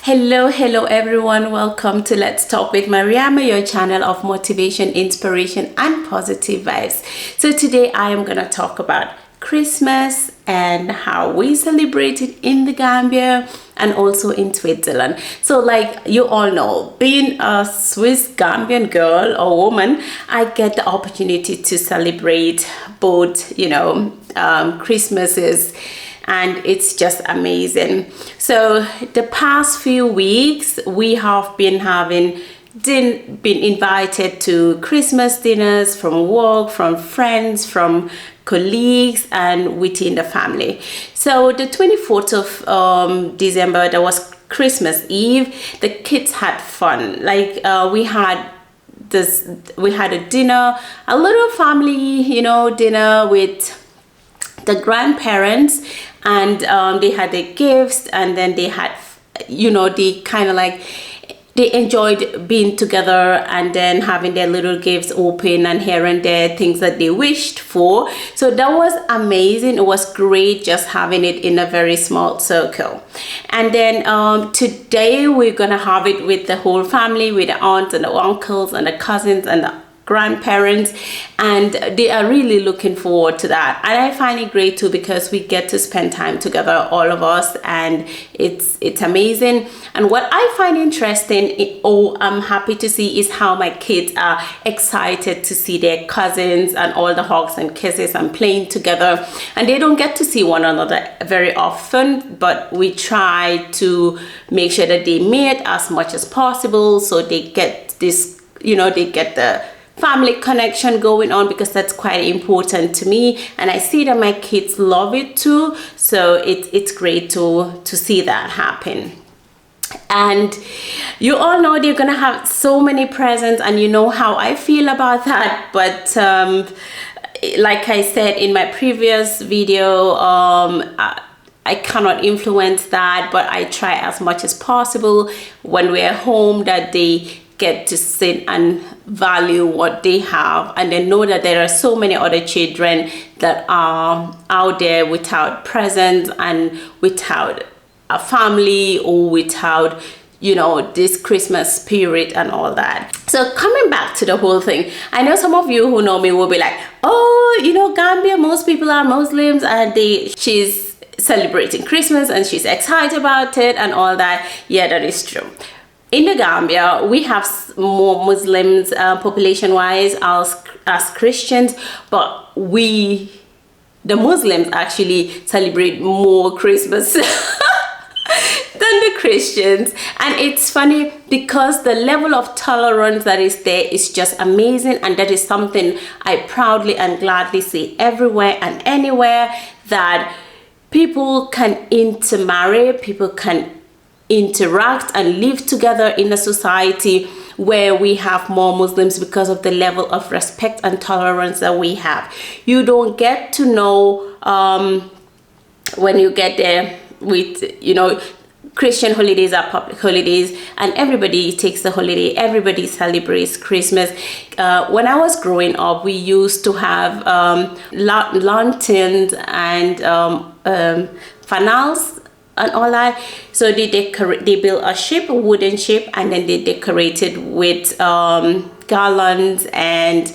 Hello everyone. Welcome to Let's Talk with Mariama, your channel of motivation, inspiration, and positive vibes. So today I am going to talk about Christmas and how we celebrate it in the Gambia and also in Switzerland. So like you all know, being a Swiss Gambian girl or woman, I get the opportunity to celebrate both, Christmases, and it's just amazing. So the past few weeks we have been invited to Christmas dinners from work, from friends, from colleagues, and within the family. So the 24th of December, that was Christmas Eve, the kids had fun. We had a dinner, a little family dinner with the grandparents, and they had their gifts, and then they had they enjoyed being together and then having their little gifts open and here and there, things that they wished for. So that was amazing. It was great just having it in a very small circle. And then today we're gonna have it with the whole family, with the aunts and the uncles and the cousins and the grandparents, and they are really looking forward to that. And I find it great too, because we get to spend time together, all of us, and it's amazing. And what I find interesting, I'm happy to see, is how my kids are excited to see their cousins and all the hugs and kisses and playing together. And they don't get to see one another very often, but we try to make sure that they meet as much as possible, so they get this, they get the family connection going on, because that's quite important to me, and I see that my kids love it too. So it's great to see that happen. And you all know they're gonna have so many presents, and you know how I feel about that. But like I said in my previous video, I cannot influence that, but I try as much as possible when we're home that they get to sit and value what they have, and then know that there are so many other children that are out there without presents and without a family, or without this Christmas spirit and all that. So coming back to the whole thing, I know some of you who know me will be like, oh, Gambia, most people are Muslims, and she's celebrating Christmas and she's excited about it and all that. Yeah, that is true. In the Gambia, we have more Muslims population wise as Christians, but the Muslims actually celebrate more Christmas than the Christians. And it's funny because the level of tolerance that is there is just amazing, and that is something I proudly and gladly say everywhere and anywhere, that people can intermarry, people can interact and live together in a society where we have more Muslims, because of the level of respect and tolerance that we have. You don't get to know when you get there with Christian holidays are public holidays, and everybody takes the holiday, everybody celebrates Christmas. When I was growing up, we used to have lanterns and fanals and all that. So they built a ship, a wooden ship, and then they decorated with garlands and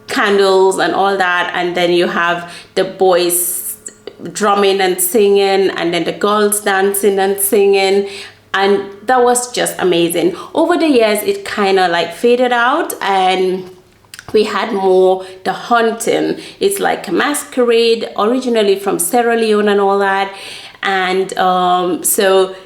candles and all that. And then you have the boys drumming and singing, and then the girls dancing and singing, and that was just amazing. Over the years it kind of faded out, and we had more the hunting. It's like a masquerade, originally from Sierra Leone and all that. And so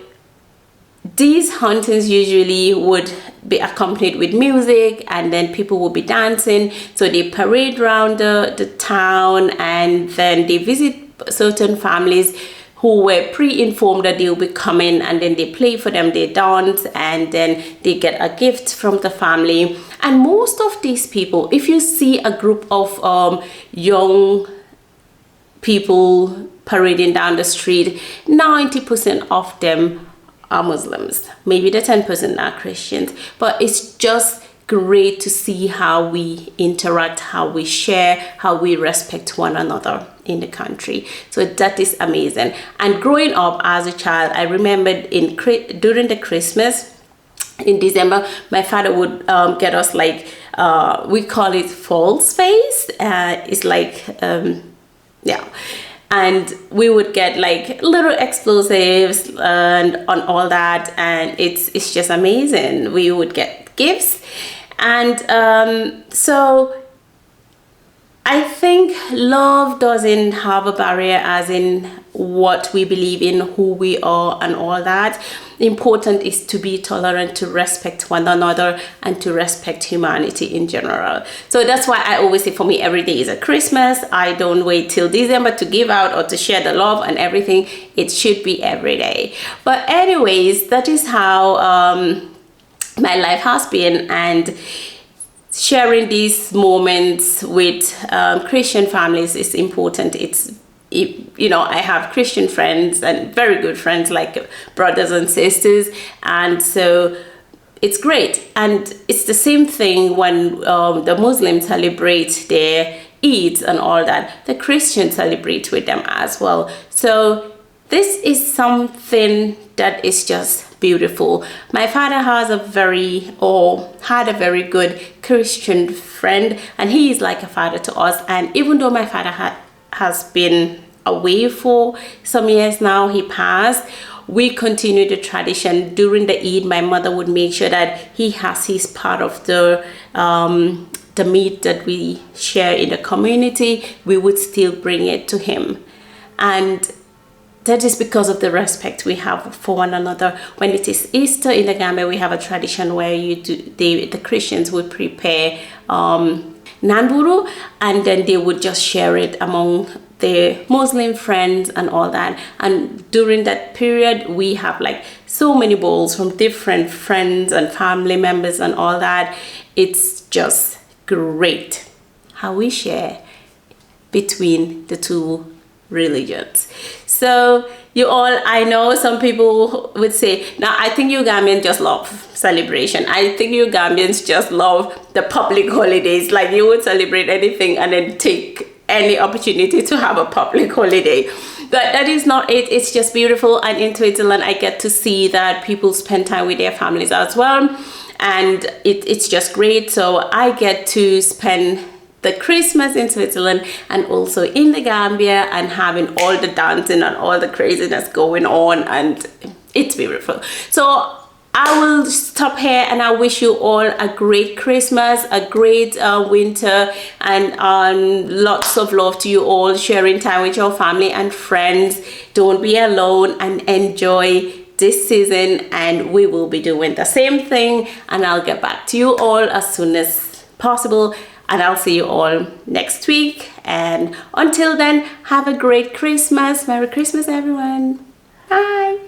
these huntings usually would be accompanied with music, and then people will be dancing. So they parade around the town, and then they visit certain families who were pre-informed that they'll be coming, and then they play for them, they dance, and then they get a gift from the family. And most of these people, if you see a group of young people parading down the street, 90% of them are Muslims. Maybe the 10% are Christians, but it's just great to see how we interact, how we share, how we respect one another in the country. So that is amazing. And growing up as a child, I remembered during the Christmas in December, my father would get us like we call it false face. It's like yeah, and we would get like little explosives and on all that, and it's just amazing. We would get gifts, and so I think love doesn't have a barrier as in what we believe in, who we are, and all that. Important is to be tolerant, to respect one another, and to respect humanity in general. So that's why I always say, for me, every day is a Christmas. I don't wait till December to give out or to share the love and everything. It should be every day. But anyways, that is how my life has been, and sharing these moments with Christian families is important. I have Christian friends and very good friends, like brothers and sisters, and so it's great. And it's the same thing when the Muslims celebrate their Eids and all that. The Christians celebrate with them as well. So this is something that is just beautiful. My father had a very good Christian friend, and he is like a father to us. And even though my father has been away for some years now, he passed, we continue the tradition. During the Eid, my mother would make sure that he has his part of the meat that we share in the community. We would still bring it to him, and that is because of the respect we have for one another. When it is Easter in the Gambia, we have a tradition where the Christians would prepare nanburu, and then they would just share it among their Muslim friends and all that. And during that period, we have like so many bowls from different friends and family members and all that. It's just great how we share between the two religions. So you all, I know some people would say, now I think you Gambians just love celebration. I think you Gambians just love the public holidays. Like you would celebrate anything and then take any opportunity to have a public holiday. But that is not it. It's just beautiful. And in Switzerland, I get to see that people spend time with their families as well. And it's just great. So I get to spend the Christmas in Switzerland and also in the Gambia, and having all the dancing and all the craziness going on, and it's beautiful. So I will stop here, and I wish you all a great Christmas, a great winter, and lots of love to you all, sharing time with your family and friends. Don't be alone, and enjoy this season, and we will be doing the same thing, and I'll get back to you all as soon as possible. And I'll see you all next week. And until then, have a great Christmas. Merry Christmas, everyone. Bye.